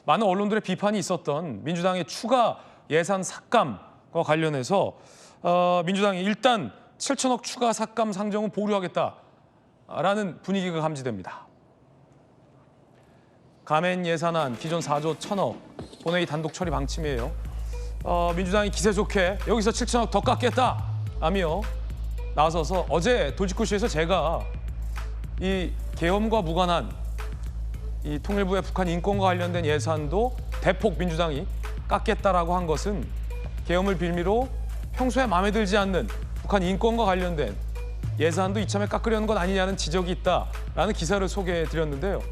많은 언론들의 비판이 있었던 민주당의 추가 예산 삭감과 관련해서 민주당이 일단 7천억 추가 삭감 상정은 보류하겠다라는 분위기가 감지됩니다. 감행 예산안 기존 4조 1천억 본회의 단독 처리 방침이에요. 민주당이 기세 좋게 여기서 7천억 더 깎겠다라며 나서서 어제 돌직구쇼에서 제가 이 계엄과 무관한 이 통일부의 북한 인권과 관련된 예산도 대폭 민주당이 깎겠다라고 한 것은 계엄을 빌미로 평소에 마음에 들지 않는 북한 인권과 관련된 예산도 이참에 깎으려는 것 아니냐는 지적이 있다라는 기사를 소개해드렸는데요.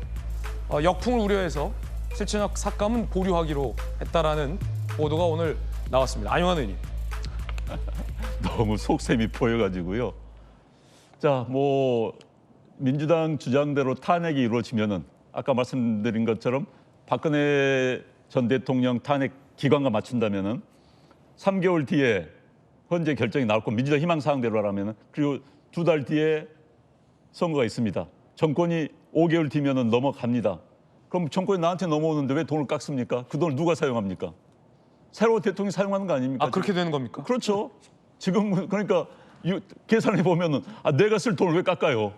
역풍을 우려해서 7천억 삭감은 보류하기로 했다라는 보도가 오늘 나왔습니다. 안용환 의원님. 너무 속셈이 보여가지고요. 자, 민주당 주장대로 탄핵이 이루어지면은 아까 말씀드린 것처럼 박근혜 전 대통령 탄핵 기간과 맞춘다면은 3개월 뒤에 헌재 결정이 나올 거 민주당 희망사항대로라면은 그리고 2달 뒤에 선거가 있습니다. 정권이 5개월 뒤면은 넘어갑니다. 그럼 정권이 나한테 넘어오는데 왜 돈을 깎습니까? 그 돈을 누가 사용합니까? 새로운 대통령이 사용하는 거 아닙니까? 아, 그렇게 되는 겁니까? 그렇죠. 지금 그러니까 계산해 보면은 내가 쓸 돈을 왜 깎아요?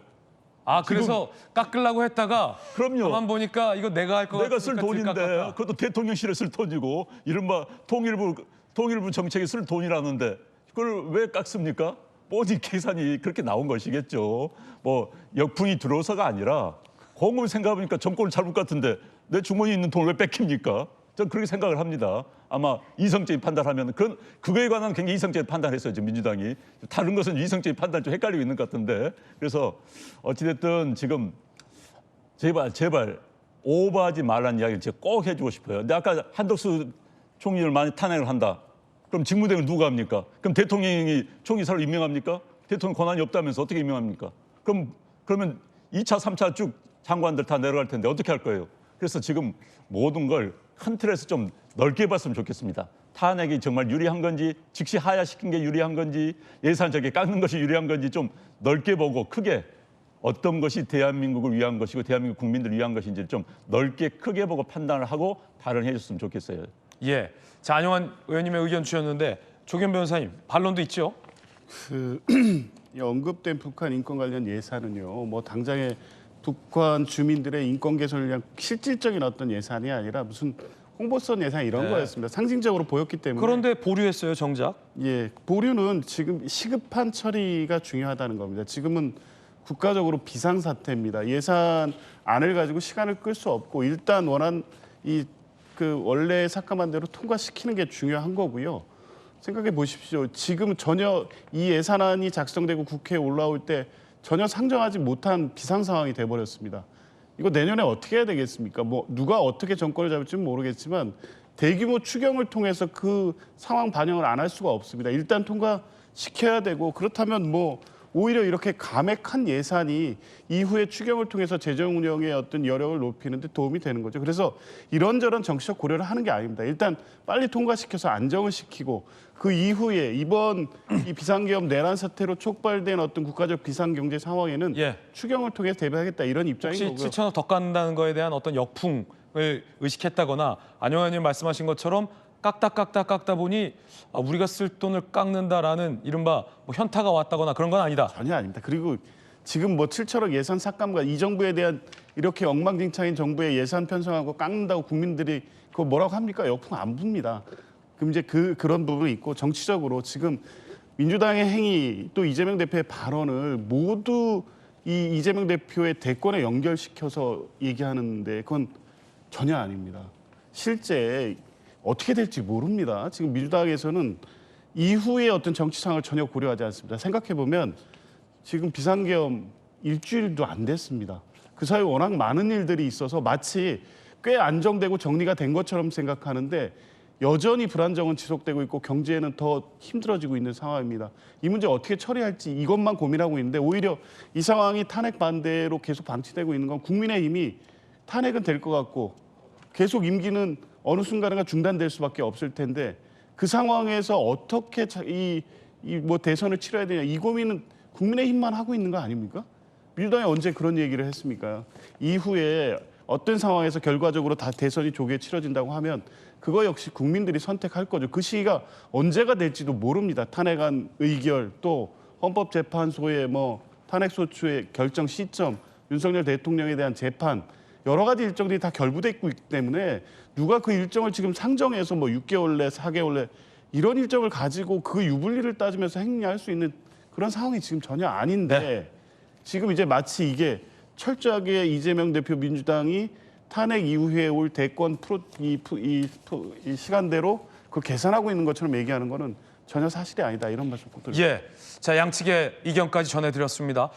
그래서 깎으려고 했다가 그럼요. 가만 보니까 이거 내가 할 거 내가 쓸 같으니까 돈인데 그것도 대통령실에 쓸 돈이고 이른바 통일부 정책에 쓸 돈이라는데 그걸 왜 깎습니까? 뻔히 계산이 그렇게 나온 것이겠죠. 역풍이 들어서가 아니라 곰곰이 생각해보니까 정권을 잘못 같은데 내 주머니에 있는 돈을 왜 뺏깁니까? 저는 그렇게 생각을 합니다. 아마 이성적인 판단하면 그거에 관한 굉장히 이성적인 판단을 했어요. 지금 민주당이. 다른 것은 이성적인 판단이 좀 헷갈리고 있는 것 같은데. 그래서 어찌됐든 지금 제발 오버하지 말라는 이야기를 제가 꼭 해주고 싶어요. 근데 아까 한덕수 총리를 많이 탄핵을 한다. 그럼 직무대행을 누가 합니까? 그럼 대통령이 총리사를 임명합니까? 대통령 권한이 없다면서 어떻게 임명합니까? 그러면 2차, 3차 쭉 장관들 다 내려갈 텐데 어떻게 할 거예요? 그래서 지금 모든 걸 큰 틀에서 좀 넓게 봤으면 좋겠습니다. 탄핵이 정말 유리한 건지, 즉시 하야시킨 게 유리한 건지, 예산적에 깎는 것이 유리한 건지 좀 넓게 보고 크게 어떤 것이 대한민국을 위한 것이고 대한민국 국민들을 위한 것인지 좀 넓게 크게 보고 판단을 하고 발언해 줬으면 좋겠어요. 예. 자, 안용환 의원님의 의견 주셨는데 조경 변호사님 반론도 있죠? 언급된 북한 인권 관련 예산은요. 당장에 북한 주민들의 인권 개선을 위한 실질적인 어떤 예산이 아니라 무슨 홍보성 예산 이런 거였습니다. 상징적으로 보였기 때문에. 그런데 보류했어요, 정작. 예, 보류는 지금 시급한 처리가 중요하다는 겁니다. 지금은 국가적으로 비상사태입니다. 예산안을 가지고 시간을 끌 수 없고 일단 원래 삭감한 대로 통과시키는 게 중요한 거고요. 생각해 보십시오. 지금 전혀 이 예산안이 작성되고 국회에 올라올 때 전혀 상정하지 못한 비상 상황이 돼버렸습니다. 이거 내년에 어떻게 해야 되겠습니까? 누가 어떻게 정권을 잡을지는 모르겠지만 대규모 추경을 통해서 그 상황 반영을 안 할 수가 없습니다. 일단 통과시켜야 되고 그렇다면 오히려 이렇게 감액한 예산이 이후에 추경을 통해서 재정 운영의 어떤 여력을 높이는 데 도움이 되는 거죠. 그래서 이런저런 정치적 고려를 하는 게 아닙니다. 일단 빨리 통과시켜서 안정을 시키고 그 이후에 이번 이 비상계엄 내란 사태로 촉발된 어떤 국가적 비상경제 상황에는 추경을 통해서 대비하겠다 이런 입장인 혹시 거고요. 7천억 더 깎는다는 거에 대한 어떤 역풍을 의식했다거나 안용환 의원님 말씀하신 것처럼 깎다 보니 우리가 쓸 돈을 깎는다라는 이른바 현타가 왔다거나 그런 건 아니다. 전혀 아닙니다. 그리고 지금 7천억 예산 삭감과 이 정부에 대한 이렇게 엉망진창인 정부의 예산 편성하고 깎는다고 국민들이 그거 뭐라고 합니까? 역풍 안 붑니다. 그럼 이제 그런 부분이 있고 정치적으로 지금 민주당의 행위 또 이재명 대표의 발언을 모두 이 이재명 대표의 대권에 연결시켜서 얘기하는데 그건 전혀 아닙니다. 실제 어떻게 될지 모릅니다. 지금 민주당에서는 이후의 어떤 정치 상황을 전혀 고려하지 않습니다. 생각해보면 지금 비상계엄 일주일도 안 됐습니다. 그 사이에 워낙 많은 일들이 있어서 마치 꽤 안정되고 정리가 된 것처럼 생각하는데 여전히 불안정은 지속되고 있고 경제는 더 힘들어지고 있는 상황입니다. 이 문제 어떻게 처리할지 이것만 고민하고 있는데 오히려 이 상황이 탄핵 반대로 계속 방치되고 있는 건 국민의힘이 탄핵은 될 것 같고 계속 임기는 어느 순간인가 중단될 수밖에 없을 텐데 그 상황에서 어떻게 대선을 치러야 되냐 이 고민은 국민의힘만 하고 있는 거 아닙니까? 민주당이 언제 그런 얘기를 했습니까? 이후에 어떤 상황에서 결과적으로 다 대선이 조기에 치러진다고 하면 그거 역시 국민들이 선택할 거죠. 그 시기가 언제가 될지도 모릅니다. 탄핵안 의결 또 헌법재판소의 뭐 탄핵소추의 결정 시점, 윤석열 대통령에 대한 재판 여러 가지 일정들이 다 결부돼 있기 때문에 누가 그 일정을 지금 상정해서 뭐 6개월 내, 4개월 내 이런 일정을 가지고 그 유불리를 따지면서 행리할 수 있는 그런 상황이 지금 전혀 아닌데 지금 이제 마치 이게 철저하게 이재명 대표 민주당이 탄핵 이후에 올 대권 이 시간대로 그걸 계산하고 있는 것처럼 얘기하는 거는 전혀 사실이 아니다 이런 말씀 꼭 드립니다. 예, 자 양측의 의견까지 전해드렸습니다.